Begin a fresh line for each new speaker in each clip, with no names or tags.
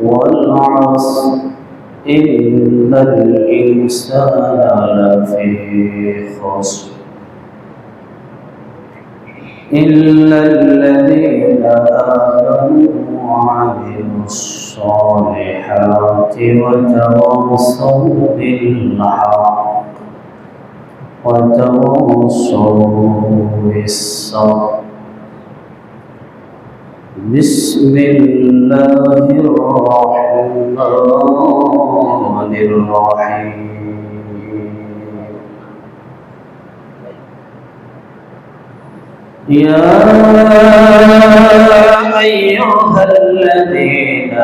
والعصر إن الإنسان لفي خسر إلا الذين آمنوا وعملوا الصالحات وتواصوا بالحق وتواصوا بالصبر. بسم الله الرحمن الرحيم. يا أيها الذين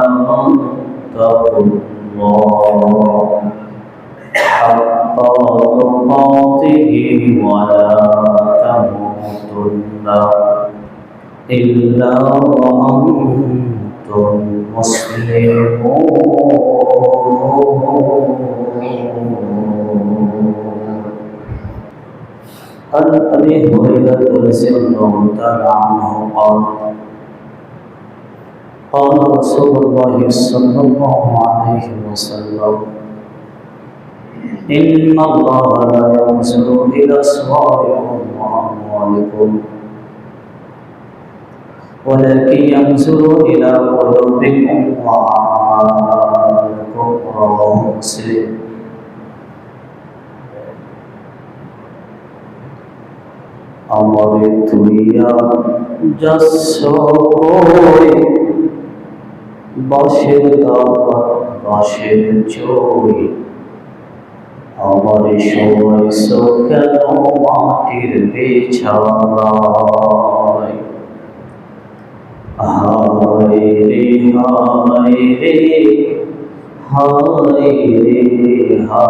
آمنوا اتقوا الله حق تقاته ولا تموتن إلا وأنتم مسلمون. عن أبي هريرة رضي الله تعالى عنه قال قال رسول الله صلى الله عليه وسلم إن الله لا ينظر إلى صوركم وأموالكم ولكن ينظر إلى قلوبكم وأعمالكم. رواه مسلم. আমারে তুইয়া যাচ্ছ কই বাঁশের দাওয়া বাঁশের চই, আমারে শোয়াইছ কেন মাটির বিছানায়। হায় রে হায় রে হায় রে হায় রে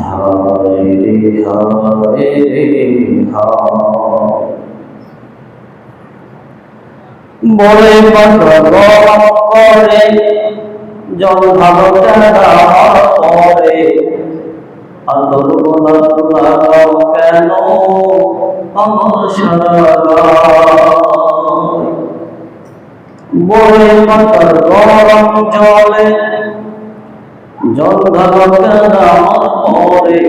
হায় রে হায় রে হায়। বলে পাতা গরম করে জল ভালো পরে, আদর লাগাও কেন আমার সারাগায়। বলে পাতার গরম জলে জল ভালো কেন আমার পরে,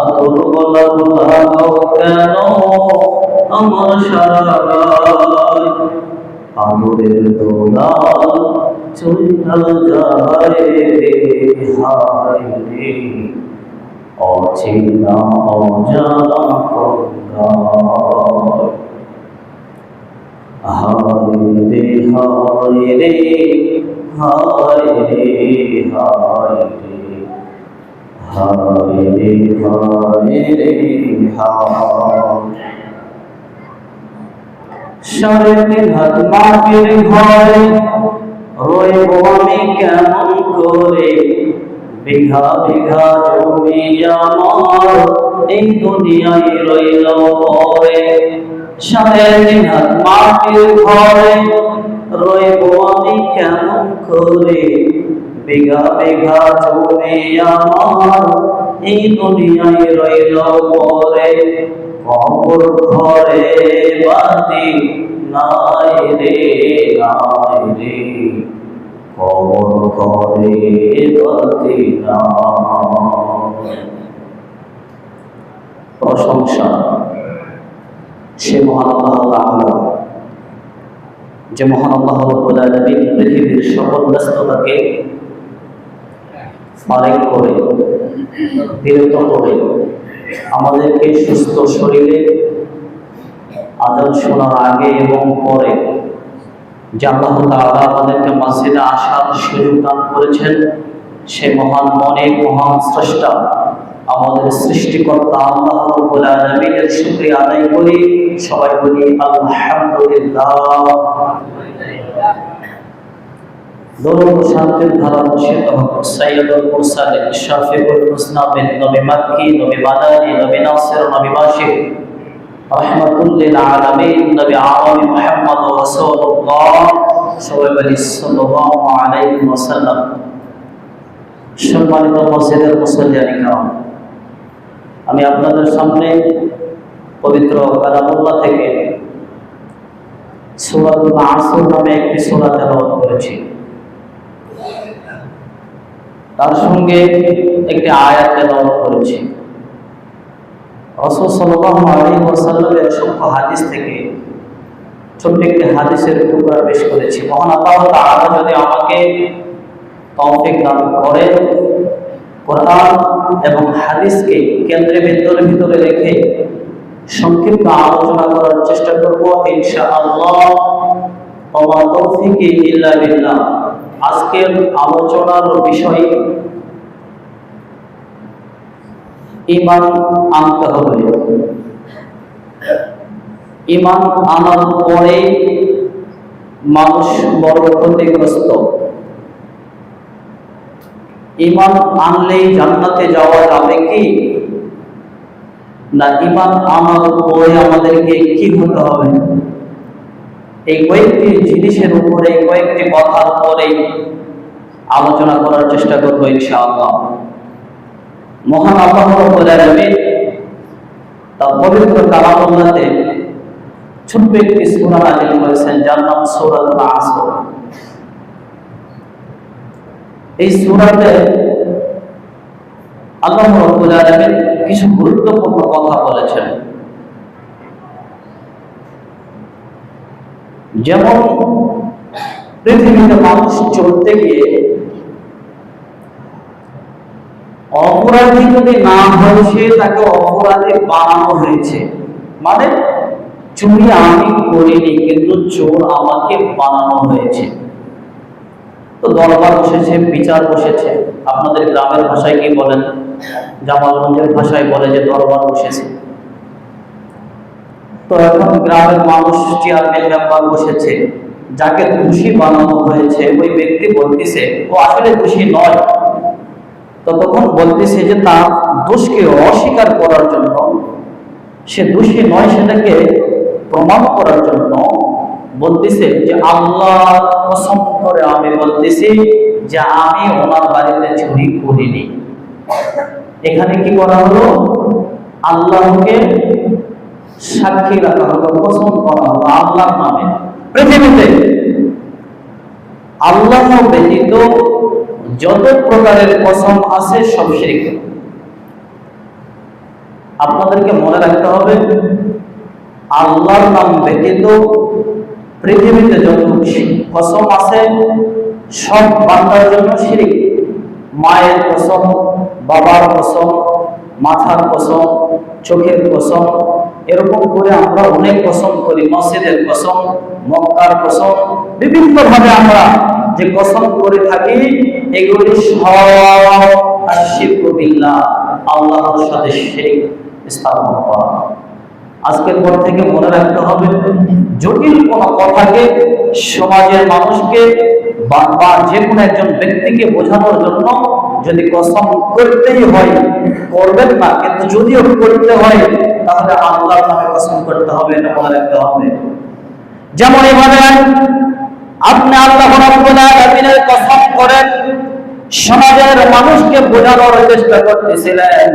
আদর লাগাও কেন আমার সারাগায়। আদরের দোলাল চইলা যায় রে হায় রে, অচেনা অজানা কঙ্গাল। হায় রে হায় রে হায় রে হায় রে হায় রে হায় রে হায়। সাড়ে 3 হাত মাটির ঘরে রইব আমি কেমন করে, বিঘা বিঘা জমি আমার এই দুনিয়ায় রইল পরে। সাড়ে 3 হাত মাটির ঘরে রইব আমি কেমন করে, বিঘা বিঘা জমি আমার এই দুনিয়ায় রইল পরে। কবর ঘরে বাতি নাই রে নাই রে, কবর ঘরে বাতি নাই। প্রশংসা সে মহান আল্লাহ তাআলা, যে মহান আল্লাহ রাব্বুল আলামিন পৃথিবীর সকল ব্যস্ততাকে ফারেক করে বিরত করে আমাদেরকে সুস্থ শরীরে আযান শোনার আগে এবং পরে যে আল্লাহ তাআলা আমাদেরকে মসজিদে আসার সুযোগ দান করেছেন, সে মহান মনের মহান স্রষ্টা আমাদের সৃষ্টিকর্তা আল্লাহ রাব্বুল আলামিনের শুকরিয়া আদায় করি। সবাই বলি আলহামদুলিল্লাহ। দরুদ ও শান্তির ধারা বর্ষিত হোক সাইয়্যিদুল মুরসালিন শাফিউল মুসনাবিন নবী মক্কি নবী মাদানী নবী নাসির নবী বাশির রাহমাতুল লিল আলামিন নবী আরবি মুহাম্মদ রাসূলুল্লাহ সাল্লাল্লাহু আলাইহি ওয়াসাল্লাম। সম্মানিত মসজিদের মুসল্লিয়ান কিরাম, আমি আপনাদের সামনে পবিত্র কালামুল্লাহ থেকে সূরাতুল আসর নামে একটি সূরা তেলাওয়াত করেছি। তার সঙ্গে একটি আয়াত তেলাওয়াত করেছি। রাসূল সাল্লাল্লাহু আলাইহি ওয়াসাল্লামের অসংখ্য হাদিস থেকে ছোট্ট একটি হাদিসের টুকরা পেশ করেছি। মহান আল্লাহ তাআলা যদি আমাকে তৌফিক দান করেন, কোরআন এবং হাদিসকে কেন্দ্রের ভিতরে রেখে সংক্ষিপ্ত আলোচনা করার চেষ্টা করব ইনশাআল্লাহ। ওয়া তৌফিকি ইল্লা বিল্লাহ। আজকের আলোচনার বিষয় ঈমান আনতে হবে। ঈমান আনার পরে মানুষ বড় ক্ষতিগ্রস্ত। ঈমান আনলেই জান্নাতে যাওয়া যাবে কি না? ঈমান আনার পরে আমাদেরকে কি হতে হবে? এই কয়েকটি জিনিসের উপরে, কয়েকটি কথার উপরে আলোচনা করার চেষ্টা করব ইনশাআল্লাহ। মহান আল্লাহ রাব্বুল আলামিন তার পবিত্র কালামুল্লাহতে ছোট্ট একটি সূরা নাযিল করেছেন, যার নাম সূরাতুল আসর। এই সূরাতে আল্লাহ রাব্বুল আলামিন কিছু গুরুত্বপূর্ণ কথা বলেছেন। যেমন পৃথিবীতে মানুষ চলতে গিয়ে অপরাধী যদি না হয়, সে তাকে অপরাধী বানানো হয়েছে। মানে চুরি আমি করিনি, কিন্তু চোর আমাকে বানানো হয়েছে। তো দরবার বসেছে, বিচার বসেছে। আপনাদের গ্রামের ভাষায় কি বলেন? জামালগঞ্জের ভাষায় বলে যে দরবার বসেছে। তো এখন গ্রামের মানুষ, চেয়ারম্যান মেম্বার বসেছে, যাকে দোষী বানানো হয়েছে ওই ব্যক্তি বলতেছে ও আসলে দোষী নয়। তো তখন বলতেছে যে তার দোষকে অস্বীকার করার জন্য, সে দোষী নয় সেটাকে প্রমাণ করার জন্য বলতেছে যে আল্লাহর কসম করে আমি বলতেছি যে আমি ওনার বাড়িতে চুরি করিনি। এখানে কি করা হলো? আল্লাহকে সাক্ষী রাখা হলো, কসম করা হলো আল্লাহর নামে। পৃথিবীতে আল্লাহ ব্যতীত যত প্রকারের কসম আছে সব শিরক। আপনাদেরকে মনে রাখতে হবে, আল্লাহর নাম ব্যতীত পৃথিবীতে যত কসম আছে সব বান্দার জন্য শিরক। মায়ের কসম, বাবার কসম, মাথার কসম, চোখের কসম, এরকম করে আমরা অনেক কসম করি। মসজিদের কসম, মক্কার কসম, বিভিন্ন ভাবে আমরা যে কসম করে থাকি, এগুলি সব শিরক বিল্লাহ, আল্লাহর সাথে শিরক স্থাপন করা। আজকের পর থেকে মনে রাখতে হবে, জটিল কোন কথাকে সমাজের মানুষকে বা যে কোনো একজন ব্যক্তিকে বোঝানোর জন্য যদি কসম করতেই হয়, করবেন না, কিন্তু যদিও করতে হয় তাহলে আল্লাহর নামে কসম করতে হবে, এটা মনে রাখতে হবে। যেমন এভাবে আপনি আল্লাহ রাব্বুল আলামিনের কসম করেন, সমাজের মানুষকে বোঝানোর চেষ্টা করতেছিলেন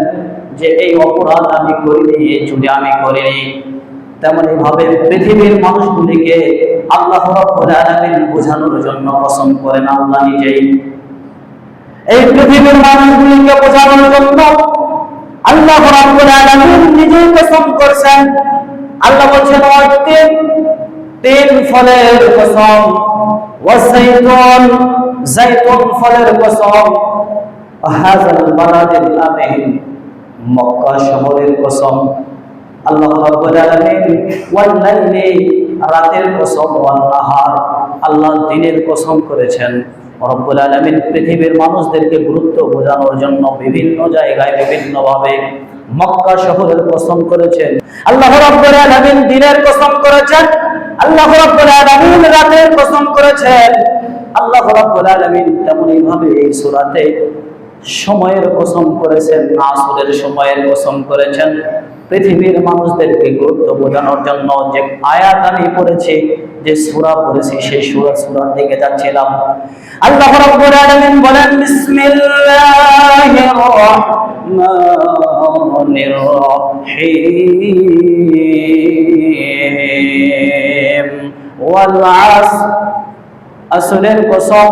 যে এই অপরাধ আমি করিনি, এই চুরি আমি করিনি। তেমনি ভাবে পৃথিবীর মানুষগুলিকে আল্লাহ রাব্বুল আলামিন বোঝানোর জন্য কসম করেন আল্লাহ নিজেই। এই পৃথিবীর মানুষগুলিকে বোঝানোর জন্য আল্লাহ রাব্বুল আলামিন নিজেই কসম করেছেন। আল্লাহ বলেছেন তিন ফলের কসম, ওয়াসাইতুন, জাইতুন ফলের কসম, হাযাল বালাদিল আমিন, মক্কা শহরের কসম। আল্লাহ রাব্বুল আলামিন ওয়াল লাইলি, রাতের কসম, ওয়ান নাহার, আল্লাহ দিনের কসম করেছেন। রব্বুল আলামিন পৃথিবীর মানুষদেরকে গুরুত্ব বোঝানোর জন্য বিভিন্ন জায়গায় বিভিন্ন ভাবে মক্কা শহরের কসম করেছেন। আল্লাহ রাব্বুল আলামিন দিনের কসম করেছেন, আল্লাহ রাব্বুল আলামিন রাতের কসম করেছেন। আল্লাহ রাব্বুল আলামিন তেমনি ভাবে এই সূরাতে সময়ের কসম করেছেন, আসরের সময়ের কসম করেছেন। পৃথিবীর মানুষদেরকে গুরুত্ব বোঝানোর জন্য যে আয়াত আমি পড়েছি, যে সূরা পড়েছি, সেই সূরার দিকে যাচ্ছিলাম। আল্লাহ রাব্বুল আলামিন বলেন বিসমিল্লাহির রাহমানির রাহিম ওয়াল আসর, আসরের কসম,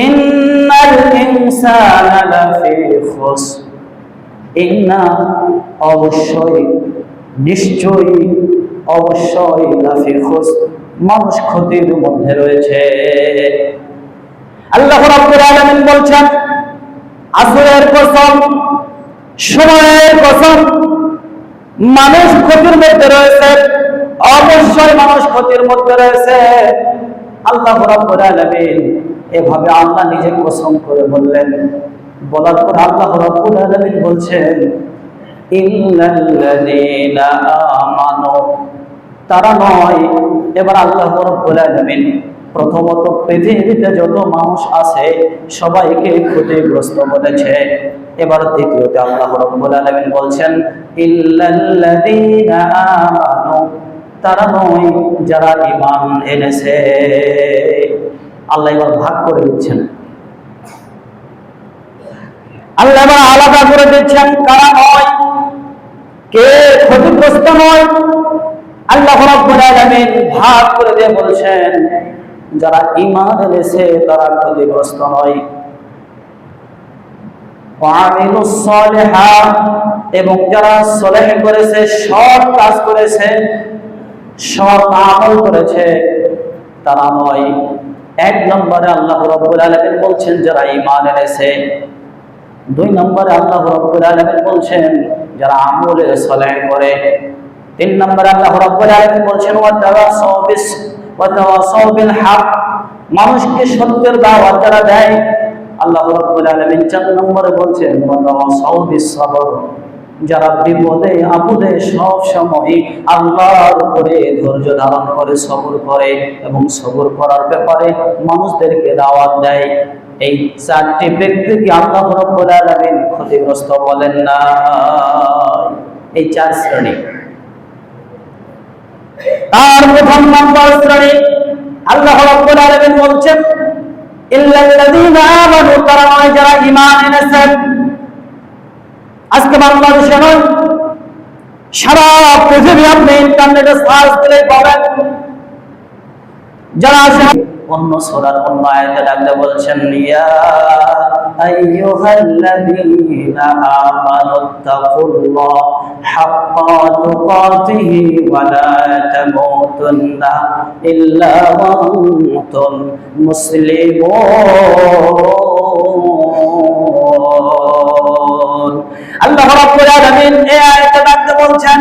ইন্নাল ইনসানা লাফি খুসর, ইন্না অবশ্যই, নিশ্চয়ই, অবশ্যই, লাফি খুসর মানুষ ক্ষতির মধ্যে রয়েছে। আল্লাহ রাব্বুল আলামিন বলছেন আসরের কসম, সময়ের কসম, মানুষ ক্ষতির মধ্যে রয়েছে, অবশ্যই মানুষ ক্ষতির মধ্যে রয়েছে। আল্লাহ রাব্বুল আলামিন এভাবে আল্লাহ নিজে কসম করে বললেন, বলার পর আল্লাহ রাব্বুল আলামিন বলছেন ইল্লাল্লাযীনা আমানু, তারা নয়। এবার আল্লাহ রাব্বুল আলামিন প্রথমত পৃথিবীতে যত মানুষ আছে সবাইকে ক্ষতিগ্রস্ত বলেছে। এবার দ্বিতীয়তে আল্লাহ রাব্বুল আলামিন বলছেন ইল্লাল্লাযীনা আমানু, তারা নয় যারা ঈমান এনেছে। আল্লাহ এবার ভাগ করে দিচ্ছেন, আল্লাহ এবার আলাদা করে দিচ্ছেন কারা নয়, কে ক্ষতিগ্রস্ত নয়। আল্লাহ রাব্বুল আলামিন ভাগ করে দিয়ে বলছেন যারা ঈমান এনেছে তারা ক্ষতিগ্রস্ত নয়। ওয়ামিলুস সালিহাত, এবং যারা সলেহ করেছে, সৎ কাজ করেছে, সৎ আমল করেছে, তারা নয়। এক নম্বরে আল্লাহ রাব্বুল আলামিন বলছেন যারা ঈমান এনেছে। দুই নম্বরে আল্লাহ রাব্বুল আলামিন বলছেন যারা আমলে সলেহ করে। তিন নম্বরে আল্লাহ রাব্বুল আলামিন বলছেন ওয়া তাওয়াসাউ বিল হক, মানুষকে সত্যের দাওয়াত যারা দেয়। আল্লাহ রাব্বুল আলামিন চার নম্বরে বলছেন ওয়া তাওয়াসাউ বিস সবর, যারা বিপদে আপদে সব সময় আল্লাহর উপরে ধৈর্য ধারণ করে, সবর করে এবং সবর করার ব্যাপারে মানুষদেরকে দাওয়াত দেয়। এই চারটি ব্যক্তিকে আল্লাহ রাব্বুল আলামিন ক্ষতিগ্রস্ত বলেন না। এই চার শ্রেণী। তার প্রথম নম্বর শ্রেণী আল্লাহ রাব্বুল আলামিন বলছেন ইল্লাল্লাযীনা আমানু, তারা নয় যারা ঈমান এনেছে। আজকে বাংলাদেশে নয়, সারা পৃথিবী আপনি ইন্টারনেটে সার্চ দিলে পাবেন যারা আছে। অন্য সূরার অন্য আয়াতে ডাকতে বলছেন ইয়া আইয়ুহাল্লাযীনা আমানুত্তাকুল্লাহ হাক্কা তুকাতিহি ওয়া লা তামুতুন্না ইল্লা ওয়া আনতুম মুসলিমুন। আল্লাহ রাব্বুল আলামিন এই আয়াতে ডাকতে বলছেন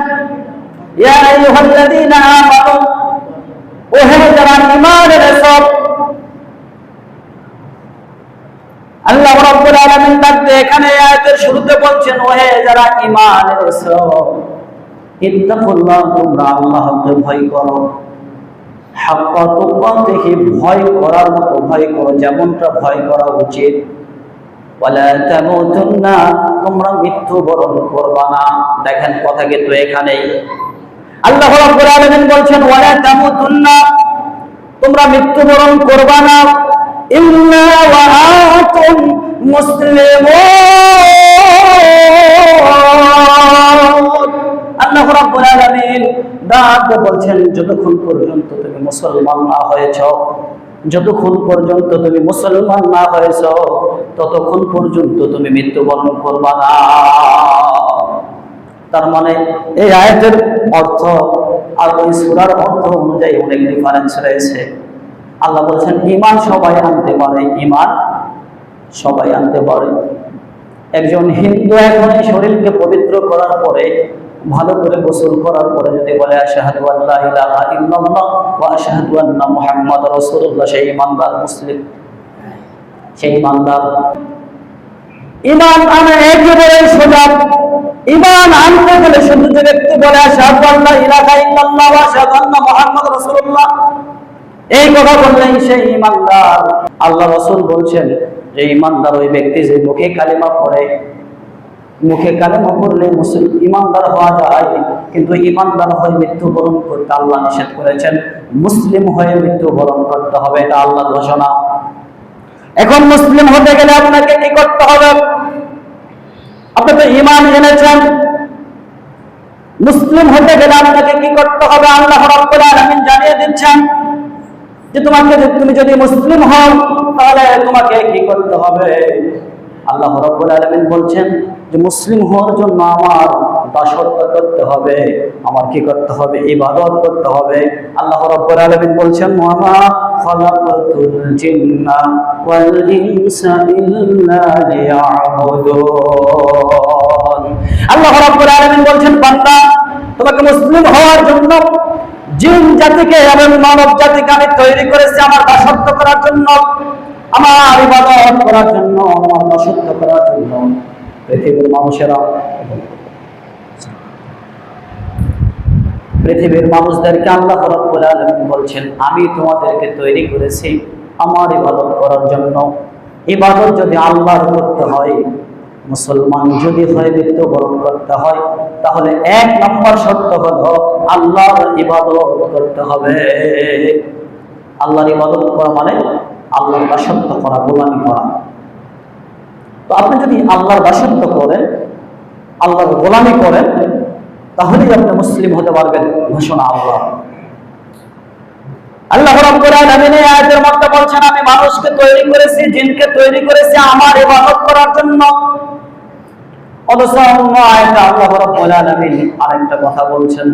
ইয়া আইয়ুহাল্লাযীনা আমানু, ওহে যারা ঈমান এনেছো। আল্লাহ রাব্বুল আলামিন ডাকতে এখানে আয়াতের শুরুতে বলছেন ওহে যারা ঈমান এনেছো, ইত্তাকুল্লাহ, তোমরা আল্লাহকে ভয় করো, হাক্কা তুকাতিহি, ভয় করার মতো ভয় করো, যেমনটা ভয় করা উচিত। ওয়ালা তামুতুন্না, তোমরা মৃত্যুবরণ করবা না। দেখেন কথা কিন্তু এখানেই আল্লাহ রাব্বুল আলামিন বলছেন ওয়ালা তামুতুন্না, তোমরা মৃত্যুবরণ করবা না, ইল্লা ওয়া আনতুম মুসলিমুন। আল্লাহ রাব্বুল আলামিন ডাকতে বলছেন যতক্ষণ পর্যন্ত তুমি মুসলমান না হয়েছো, যতক্ষণ পর্যন্ত তুমি মুসলমান না হয়েছো ততক্ষণ পর্যন্ত তুমি মৃত্যুবরণ করবা না। তার মানে এই আয়াতের অর্থ আর ওই সূরার অর্থ অনুযায়ী অনেক ডিফারেন্স রয়েছে। আল্লাহ বলছেন ঈমান সবাই আনতে পারে, ঈমান সবাই আনতে পারে। একজন হিন্দু এখন এই শরীরকে পবিত্র করার পরে, ভালো করে গোসল করার পরে যদি বলে আশহাদু আল্লা ইলাহা ইল্লাল্লাহ ওয়া আশহাদু আন্না মুহাম্মাদুর রাসূলুল্লাহ, সেই ঈমানদার মুসলিম, সেই ঈমানদার। ঈমান আনা একেবারে সোজা। ঈমান আনতে গেলে শুধু যে ব্যক্তি বলে আশহাদু আল্লা ইলাহা ইল্লাল্লাহ ওয়া আশহাদু আন্না মুহাম্মাদুর রাসূলুল্লাহ, এই কথা বললেই সেই ঈমানদার। আল্লাহ রাসূল বলছেন যে ঈমানদার ওই ব্যক্তি যে মুখে কালিমা পড়ে, মুখে কালেমা পড়লে মুসলিম ঈমানদার হওয়া যায়, কিন্তু ঈমানদার হয়ে মৃত্যুবরণ করতে আল্লাহ নিষেধ করেছেন। মুসলিম হয়ে মৃত্যুবরণ করতে হবে, এটা আল্লাহর ঘোষণা। এখন মুসলিম হতে গেলে আপনাকে কি করতে হবে? আপনি তো ঈমান এনেছেন, মুসলিম হতে গেলে আপনাকে কি করতে হবে? আল্লাহ রাব্বুল আলামিন জানিয়ে দিলেন
দিচ্ছেন যে তুমি যদি মুসলিম হও তাহলে তোমাকে কি করতে হবে। আল্লাহ রাব্বুল আলামিন বলছেন যে মুসলিম হওয়ার জন্য আমার দাসত্ব করতে হবে, আমার কি করতে হবে, ইবাদত করতে হবে। আল্লাহ রাব্বুল আলামিন বলছেন ওয়া মা খালাকাতুল জিন্না ওয়াল ইনসা ইল্লা লিয়াবুদুন। আল্লাহ রাব্বুল আলামিন বলছেন বান্দা তোমাকে মুসলিম হওয়ার জন্য জিন জাতিকে এবং মানব জাতিকে আমি তৈরি করেছি আমার দাসত্ব করার জন্য, আমার ইবাদত করার জন্য, আমার দাসত্ব করার জন্য। পৃথিবীর মানুষদেরকে আল্লাহ রাব্বুল আলামিন বলছেন আমি তোমাদেরকে তৈরি করেছি আমার ইবাদত করার জন্য। ইবাদত যদি আল্লাহর করতে হয়, মুসলমান যদি হয়ে মৃত্যুবরণ করতে হয়, তাহলে 1 নম্বর শর্ত হলো আল্লাহর ইবাদত করতে হবে। আল্লাহর ইবাদত করা মানে আল্লাহর দাসত্ব করা, গোলামি করা। তো আপনি যদি আল্লাহর দাসত্ব করেন, আল্লাহর গোলামি করেন, তাহলেই আপনি মুসলিম হতে পারবেন। ঘোষণা আল্লাহ রাব্বুল আলামিন এই আয়াতের মধ্যে বলছেন আমি মানুষকে তৈরি করেছি, জিনকে তৈরি করেছি আমার ইবাদত করার জন্য। অথচ অন্য আয়াতে আল্লাহ রাব্বুল আলামিন আরেকটা কথা বলছেন।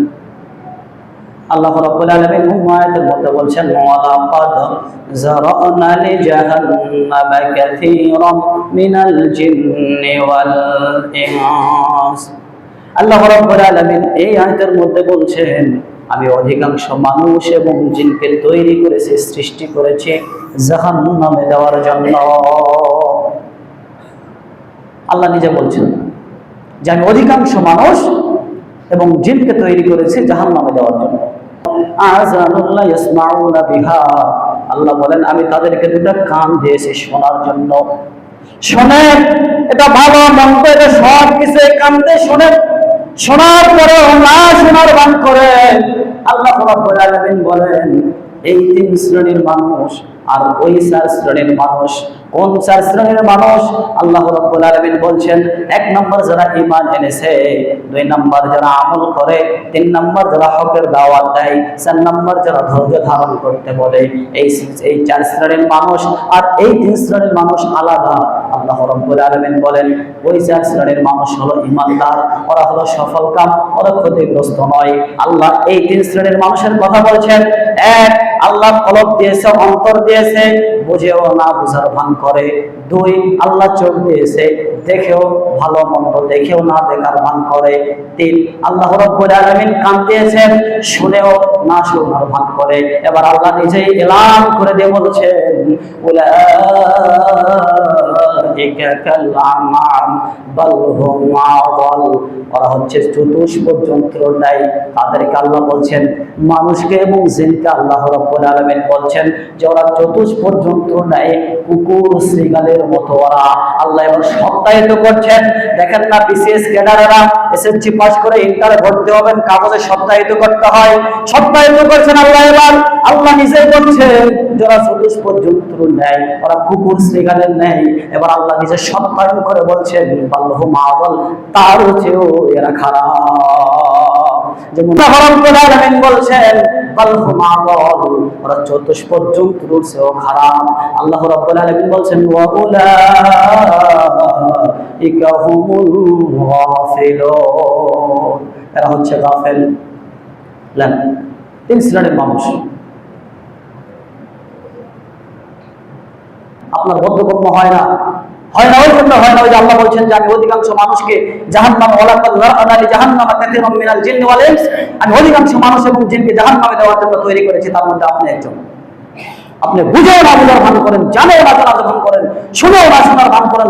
আল্লাহ রাব্বুল আলামিন অন্য আয়াতের মধ্যে বলছেন ওয়ালাকাদ যারানা লিজাহান্নামা কাসীরাম মিনাল জিন্নি ওয়াল ইনস। আল্লাহ রাব্বুল আলামিন এই আয়াতের মধ্যে বলছেন আমি অধিকাংশ মানুষ এবং জিনকে তৈরি করেছি, সৃষ্টি করেছি জাহান্নামে দেওয়ার জন্য। আল্লাহ নিজে বলছেন যে আমি অধিকাংশ মানুষ এবং জিনকে তৈরি করেছি জাহান্নামে দেওয়ার জন্য। আযানুল্লাহ ইয়াসমাউনা বিহা, আল্লাহ বলেন আমি তাদেরকে দুটো কান দিয়েছি শোনার জন্য। শুনে এটা ভালো মন্দ এটা সব কিছু কান দিয়ে শুনে, শোনার পরে না শোনার ভান করে। আল্লাহ রাব্বুল আলামিন বলেন এই 3 শ্রেণীর মানুষ আর ওই 4 শ্রেণীর মানুষ। কোন 4 শ্রেণীর মানুষ? আল্লাহ রাব্বুল আলামিন বলছেন 1 নম্বর যারা ঈমান এনেছে, 2 নম্বর যারা আমল করে, 3 নম্বর যারা হকের দাওয়াত দেয়, 4 নম্বর যারা ধৈর্য ধারণ করতে বলে। এই 4 শ্রেণীর মানুষ আর এই 3 শ্রেণীর মানুষ আলাদা। আল্লাহ রাব্বুল আলামিন বলেন ওই 4 শ্রেণীর মানুষ হলো ঈমানদার, ওরা হলো সফলকাম, ওরা ক্ষতিগ্রস্ত নয়। আল্লাহ এই 3 শ্রেণীর মানুষের কথা বলছেন। 1, আল্লাহ কলব দিয়েছে, অন্তর দিয়েছে, বুঝেও না বুঝার ভান করে। 2, আল্লাহ চোখ দিয়েছে, দেখেও ভালো মন্দ দেখেও না দেখার ভান করে। 3, আল্লাহ রাব্বুল আলামিন কান দিয়েছেন, শুনেও না শোনার ভান করে। এবার আল্লাহ নিজেই এলান করে দিয়ে বলছেন উলাইকা কাল আনআম বাল হুম আযাল, ওরা হচ্ছে চতুষ্পদ জন্তুর ন্যায়। তাদেরকে আল্লাহ বলছেন মানুষকে এবং জিনকে আল্লাহ রাব্বুল আলামিন বলছেন যে ওরা চতুষ্পদ জন্তুর ন্যায়, কুকুর শৃগালের মতো ওরা। আল্লাহ এবার সত্যায়িত করছেন। দেখেন না বিসিএস ক্যাডাররা এসএসসি পাস করে ইন্টারে ভর্তি হবেন, কাগজে সত্যায়িত করতে হয়। সত্যায়িত করছেন আল্লাহ। এবার আল্লাহ নিজেই বলছেন যারা চতুষ্পদ জন্তুর ন্যায়, ওরা কুকুর শৃগালের ন্যায়। এবার আল্লাহ নিজে সত্যায়ন করে বলছেন বাল হুম আযাল, তার চেয়েও এরা খারাপ। যেমন রাব্বুল আলামিন বলছেন বাল হুম আযাল, ওরা চতুষ্পদ জন্তুর চেয়েও খারাপ। আল্লাহ রাব্বুল আলামিন বলছেন ওয়া উলাইকা হুমুল গাফিলুন, এরা হচ্ছে গাফেল। 3 শ্রেণীর মানুষ। আপনার বোধগম্য হয় না ওই জন্য হয় না। ওই যে আল্লাহ বলছেন যে আমি অধিকাংশ মানুষকে জাহান্নাম ওয়ালাকাদ যারানা লিজাহান্নামা কাসীরাম মিনাল জিন্নি ওয়াল ইনস, আমি অধিকাংশ মানুষ এবং জিনকে জাহান্নামে দেওয়ার জন্য তৈরি করেছি, তার মধ্যে আপনি একজন। আপনি বুঝেও না বুঝার ভান করেন, জানেও না জানার ভান করেন, শুনেও না শোনার ভান করেন।